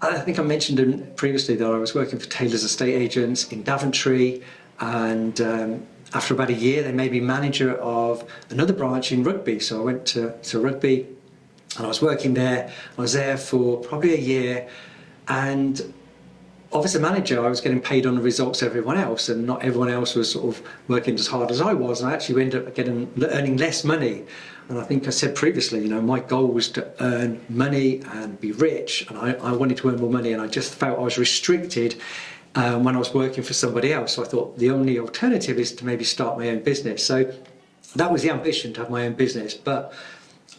I think I mentioned previously that I was working for Taylor's Estate Agents in Daventry, and after about a year they made me manager of another branch in Rugby. So I went to Rugby and I was working there. I was there for probably a year, and as a manager I was getting paid on the results of everyone else, and not everyone else was sort of working as hard as I was, and I actually ended up earning less money. And I think I said previously, you know, my goal was to earn money and be rich, and I wanted to earn more money, and I just felt I was restricted when I was working for somebody else. So I thought the only alternative is to maybe start my own business. So that was the ambition, to have my own business, but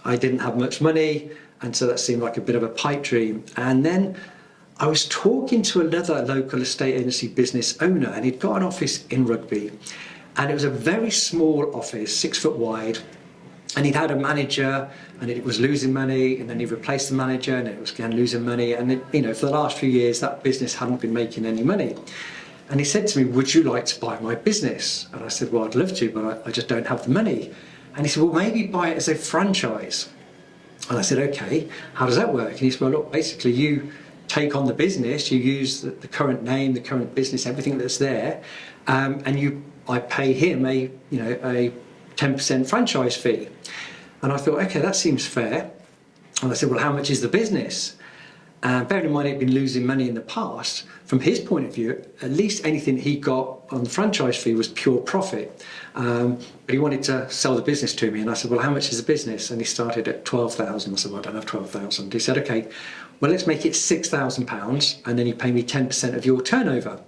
I didn't have much money, and so that seemed like a bit of a pipe dream. And then I was talking to another local estate agency business owner, and he'd got an office in Rugby, and it was a very small office, 6 foot wide, and he'd had a manager and it was losing money, and then he replaced the manager and it was again losing money, and you know, for the last few years that business hadn't been making any money. And he said to me, would you like to buy my business? And I said, well, I'd love to, but I just don't have the money. And he said, well, maybe buy it as a franchise. And I said, okay, how does that work? And he said, well, look, basically you take on the business, you use the current name, the current business, everything that's there, and I pay him a 10% franchise fee. And I thought, okay, that seems fair. And I said, well, how much is the business? Bearing in mind he'd been losing money in the past, from his point of view, at least anything he got on the franchise fee was pure profit. But he wanted to sell the business to me, and I said, well, how much is the business? And he started at 12,000. I said, well, I don't have 12,000. He said, okay, well, let's make it £6,000, and then you pay me 10% of your turnover.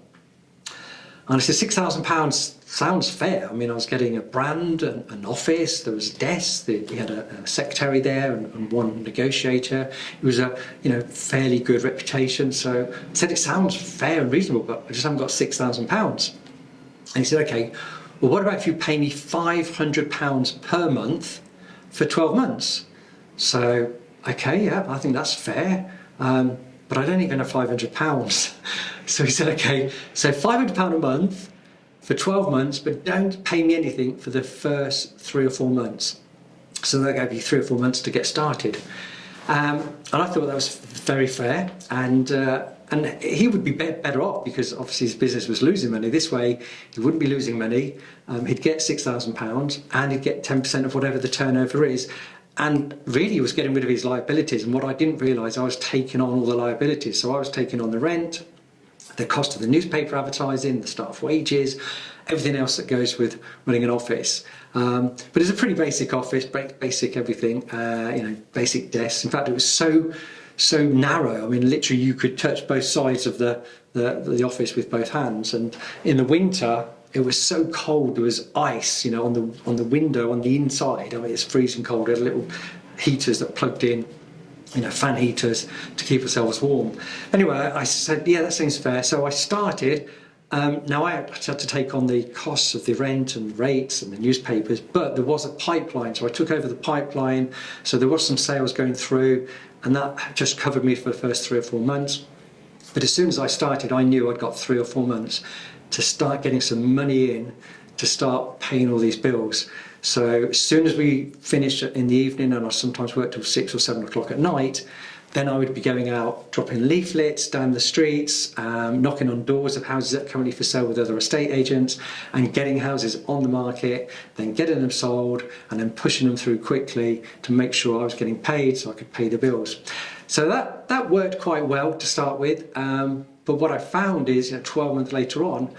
And I said, £6,000 sounds fair. I mean, I was getting a brand, an office, there was desks, we had a secretary there and one negotiator. It was a fairly good reputation. So I said, it sounds fair and reasonable, but I just haven't got £6,000. And he said, okay, well, what about if you pay me £500 per month for 12 months? So, okay, yeah, I think that's fair. But I don't even have £500. So he said, okay, so £500 a month for 12 months, but don't pay me anything for the first 3 or 4 months. So that gave you 3 or 4 months to get started. And I thought that was very fair, and he would be better off, because obviously his business was losing money. This way he wouldn't be losing money, he'd get £6,000 and he'd get 10% of whatever the turnover is. And really he was getting rid of his liabilities, and what I didn't realise, I was taking on all the liabilities. So I was taking on the rent, the cost of the newspaper advertising, the staff wages, everything else that goes with running an office. But it's a pretty basic office, basic everything, basic desks. In fact, it was so narrow. I mean, literally you could touch both sides of the office with both hands. And in the winter, it was so cold, there was ice, on the window, on the inside. I mean, it's freezing cold. We had little heaters that plugged in, fan heaters to keep ourselves warm. Anyway, I said, yeah, that seems fair. So I started. Now I had to take on the costs of the rent and rates and the newspapers, but there was a pipeline. So I took over the pipeline. So there was some sales going through, and that just covered me for the first 3 or 4 months. But as soon as I started, I knew I'd got 3 or 4 months to start getting some money in, to start paying all these bills. So as soon as we finished in the evening, and I sometimes worked till 6 or 7 o'clock at night, then I would be going out, dropping leaflets down the streets, knocking on doors of houses that are currently for sale with other estate agents, and getting houses on the market, then getting them sold, and then pushing them through quickly to make sure I was getting paid so I could pay the bills. So that worked quite well to start with. But what I found is, 12 months later on,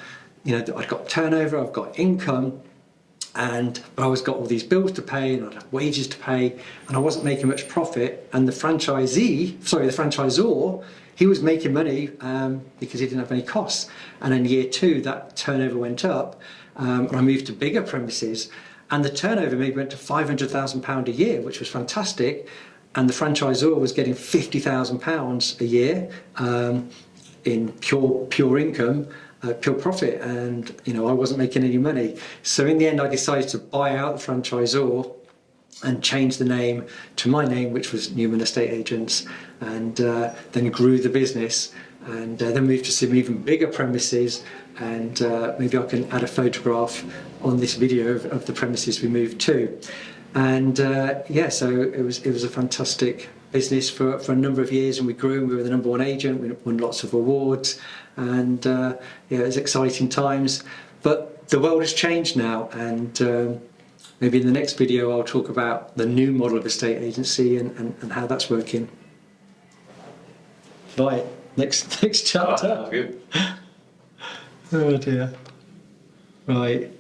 I've got turnover, I've got income, but I always got all these bills to pay, and I'd have wages to pay, and I wasn't making much profit. And the franchisor, he was making money because he didn't have any costs. And in year 2, that turnover went up, and I moved to bigger premises, and the turnover maybe went to £500,000 a year, which was fantastic. And the franchisor was getting £50,000 a year in pure income, pure profit, and I wasn't making any money. So in the end, I decided to buy out the franchisor and change the name to my name, which was Newman Estate Agents, and then grew the business, and then moved to some even bigger premises. And maybe I can add a photograph on this video of the premises we moved to. And so it was a fantastic business for a number of years, and we grew, and we were the number one agent. We won lots of awards, and it was exciting times. But the world has changed now, and maybe in the next video I'll talk about the new model of estate agency and how that's working. Right, next chapter. Oh, good. Oh dear. Right.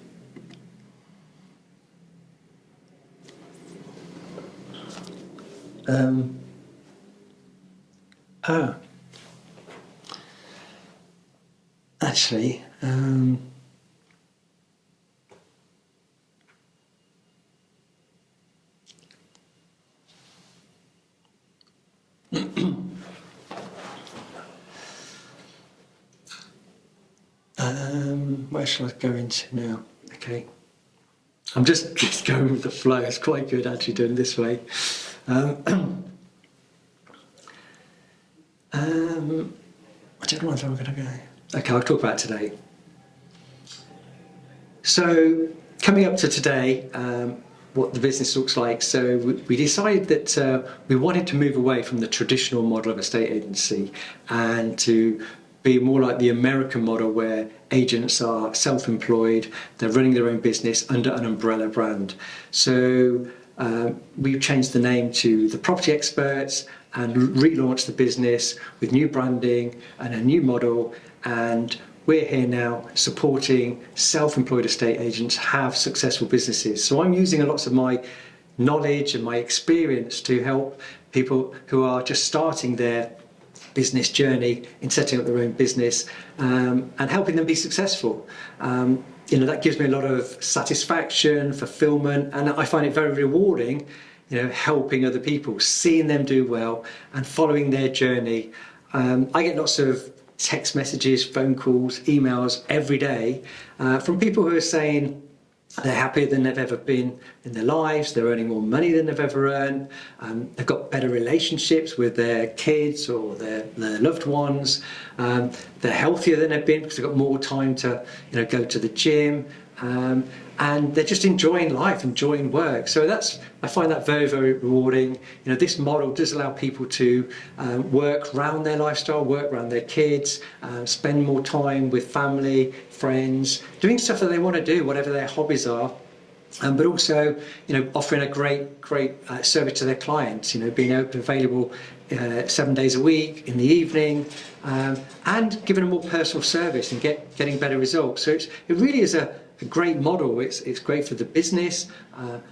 Actually, where shall I go into now? Okay. I'm just going with the flow. It's quite good actually doing it this way. I don't know where I'm going to go. Okay, I'll talk about today. So, coming up to today, what the business looks like. So we decided that we wanted to move away from the traditional model of estate agency and to be more like the American model, where agents are self-employed, they're running their own business under an umbrella brand. So we've changed the name to The Property Experts and relaunched the business with new branding and a new model, and we're here now supporting self-employed estate agents have successful businesses. So I'm using lots of my knowledge and my experience to help people who are just starting their business journey in setting up their own business and helping them be successful. That gives me a lot of satisfaction, fulfillment, and I find it very rewarding, helping other people, seeing them do well and following their journey. I get lots of text messages, phone calls, emails every day from people who are saying they're happier than they've ever been in their lives, they're earning more money than they've ever earned, they've got better relationships with their kids or their loved ones, they're healthier than they've been because they've got more time to go to the gym, and they're just enjoying life, enjoying work. So I find that very, very rewarding. This model does allow people to work around their lifestyle, work around their kids, spend more time with family, friends, doing stuff that they want to do, whatever their hobbies are. But also, offering a great service to their clients. Being available 7 days a week in the evening, and giving a more personal service and getting better results. So it really is a great model. It's great for the business.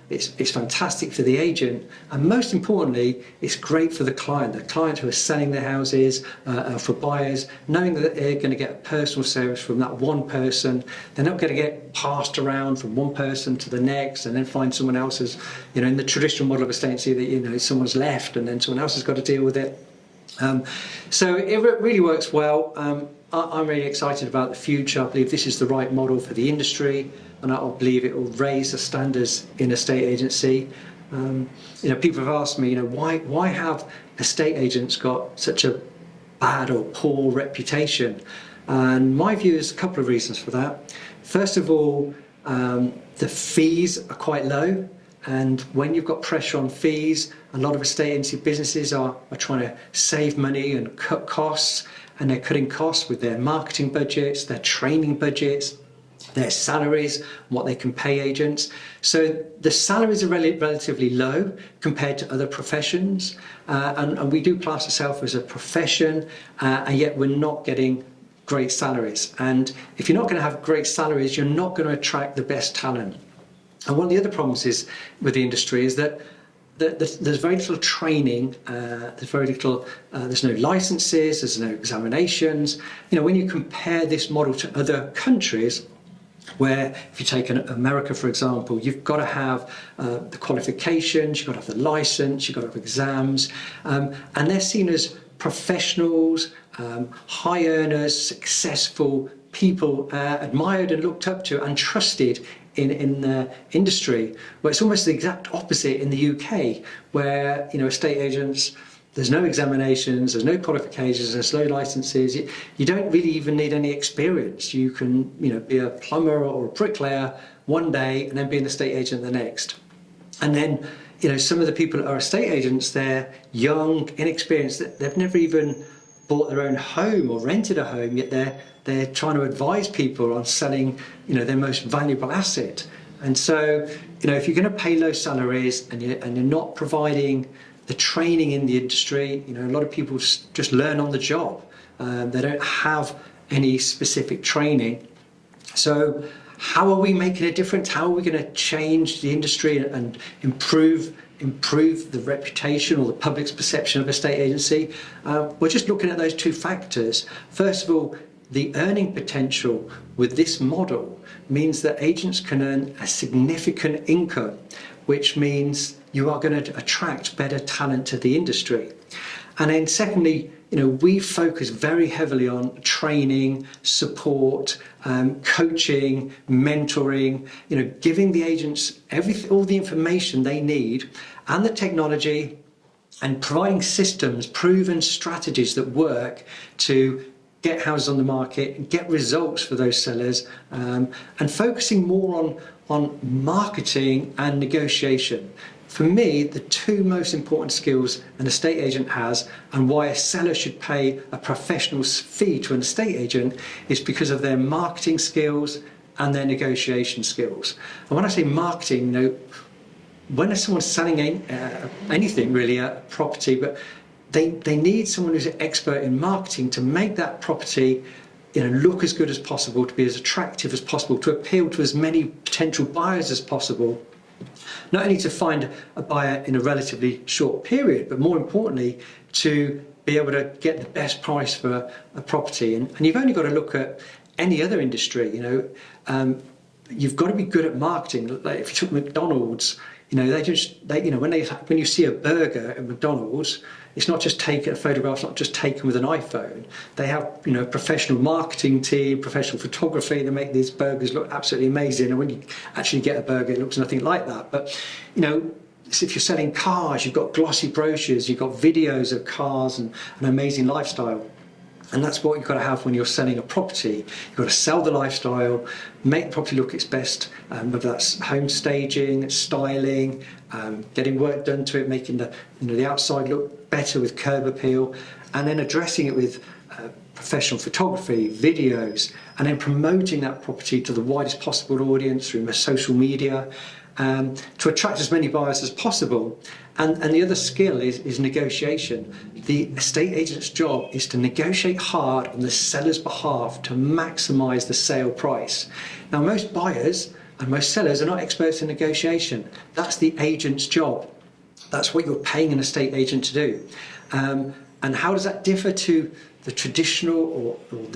It's fantastic for the agent, and most importantly, it's great for the client who are selling their houses, for buyers, knowing that they're going to get a personal service from that one person. They're not going to get passed around from one person to the next and then find someone else's, in the traditional model of estate agency that someone's left and then someone else has got to deal with it. So it really works well. I'm really excited about the future. I believe this is the right model for the industry, and I believe it will raise the standards in estate agency. People have asked me, why have estate agents got such a bad or poor reputation? And my view is a couple of reasons for that. First of all, the fees are quite low. And when you've got pressure on fees, a lot of estate agency businesses are trying to save money and cut costs, and they're cutting costs with their marketing budgets, their training budgets, their salaries, what they can pay agents. So the salaries are relatively low compared to other professions, and we do class ourselves as a profession, and yet we're not getting great salaries. And if you're not going to have great salaries, you're not going to attract the best talent. And one of the other problems with the industry is that there's very little training, there's no licenses, there's no examinations. When you compare this model to other countries, where if you take America, for example, you've got to have the qualifications, you've got to have the license, you've got to have exams, and they're seen as professionals, high earners, successful people, admired and looked up to and trusted in the industry, where it's almost the exact opposite in the UK, where estate agents, there's no examinations, there's no qualifications, there's no licenses. You don't really even need any experience. You can be a plumber or a bricklayer one day and then be an estate agent the next. And then some of the people that are estate agents, they're young, inexperienced, they've never even bought their own home or rented a home, yet they're trying to advise people on selling, their most valuable asset. And so, if you're going to pay low salaries and you're not providing the training in the industry, a lot of people just learn on the job. They don't have any specific training. So how are we making a difference? How are we going to change the industry and improve the reputation or the public's perception of a estate agency? We're just looking at those two factors. First of all, the earning potential with this model means that agents can earn a significant income, which means you are going to attract better talent to the industry. And then secondly, we focus very heavily on training, support, coaching, mentoring, giving the agents all the information they need and the technology, and providing systems, proven strategies that work to get houses on the market and get results for those sellers, and focusing more on marketing and negotiation. For me, the two most important skills an estate agent has, and why a seller should pay a professional fee to an estate agent, is because of their marketing skills and their negotiation skills. And when I say marketing, when someone's selling anything really, a property, but they need someone who's an expert in marketing to make that property look as good as possible, to be as attractive as possible, to appeal to as many potential buyers as possible. Not only to find a buyer in a relatively short period, but more importantly, to be able to get the best price for a property. And you've only got to look at any other industry. You've got to be good at marketing. Like if you took McDonald's, when you see a burger at McDonald's, it's not just taken, a photograph, not just taken with an iPhone. They have, a professional marketing team, professional photography. They make these burgers look absolutely amazing. And when you actually get a burger, it looks nothing like that. But, if you're selling cars, you've got glossy brochures, you've got videos of cars and an amazing lifestyle. And that's what you've got to have when you're selling a property. You've got to sell the lifestyle, make the property look its best, whether that's home staging, styling, getting work done to it, making the outside look better with curb appeal, and then addressing it with professional photography, videos, and then promoting that property to the widest possible audience through social media, to attract as many buyers as possible. And the other skill is negotiation. The estate agent's job is to negotiate hard on the seller's behalf to maximise the sale price. Now, most buyers and most sellers are not experts in negotiation. That's the agent's job. That's what you're paying an estate agent to do. And how does that differ to the traditional or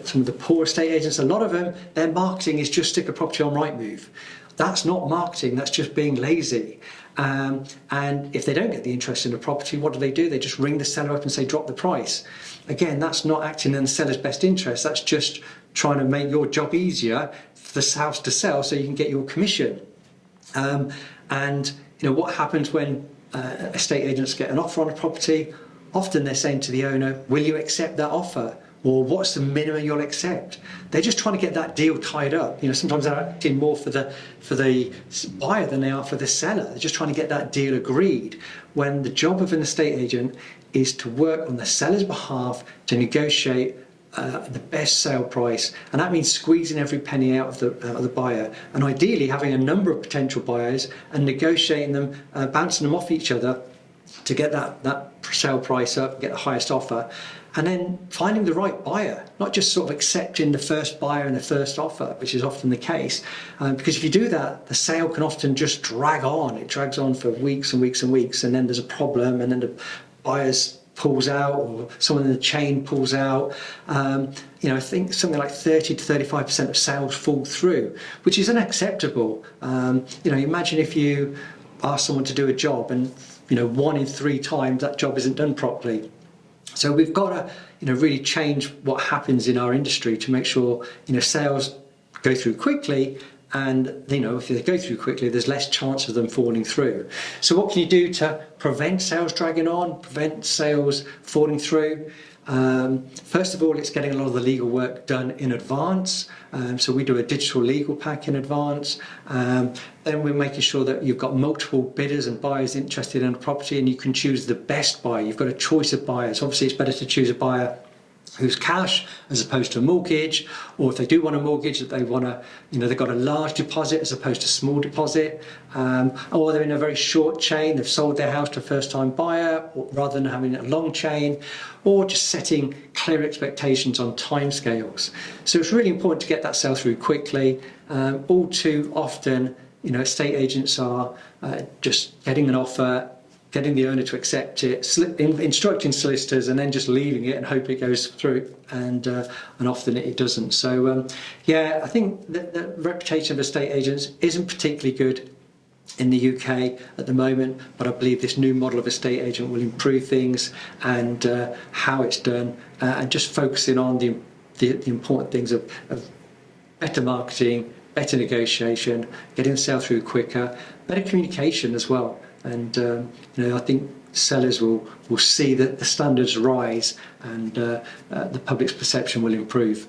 some of the poor estate agents? A lot of them, their marketing is just stick a property on Rightmove. That's not marketing, that's just being lazy. And if they don't get the interest in the property, what do? They just ring the seller up and say, drop the price. Again, that's not acting in the seller's best interest. That's just trying to make your job easier for the house to sell so you can get your commission. What happens when estate agents get an offer on a property? Often they're saying to the owner, will you accept that offer? Or what's the minimum you'll accept? They're just trying to get that deal tied up. Sometimes they're acting more for the buyer than they are for the seller. They're just trying to get that deal agreed, when the job of an estate agent is to work on the seller's behalf to negotiate the best sale price. And that means squeezing every penny out of the buyer, and ideally having a number of potential buyers and negotiating them, bouncing them off each other to get that sale price up, get the highest offer. And then finding the right buyer, not just sort of accepting the first buyer and the first offer, which is often the case. Because if you do that, the sale can often just drag on. It drags on for weeks and weeks and weeks, and then there's a problem, and then the buyer pulls out, or someone in the chain pulls out. I think something like 30 to 35% of sales fall through, which is unacceptable. Imagine if you ask someone to do a job and 1 in 3 times that job isn't done properly. So we've got to, really change what happens in our industry to make sure, sales go through quickly, and, if they go through quickly, there's less chance of them falling through. So what can you do to prevent sales dragging on, prevent sales falling through? First of all, it's getting a lot of the legal work done in advance. So we do a digital legal pack in advance. Then we're making sure that you've got multiple bidders and buyers interested in a property, and you can choose the best buyer. You've got a choice of buyers. Obviously, it's better to choose a buyer who's cash as opposed to a mortgage, or if they do want a mortgage, that they want to, they've got a large deposit as opposed to small deposit, or they're in a very short chain, they've sold their house to a first-time buyer, or rather than having a long chain, or just setting clear expectations on timescales. So it's really important to get that sale through quickly. All too often, estate agents are just getting an offer, getting the owner to accept it, instructing solicitors, and then just leaving it and hope it goes through. And often it doesn't. So I think the reputation of estate agents isn't particularly good in the UK at the moment, but I believe this new model of estate agent will improve things and how it's done, and just focusing on the important things of better marketing, better negotiation, getting the sale through quicker, better communication as well. And I think sellers will see that the standards rise, and the public's perception will improve.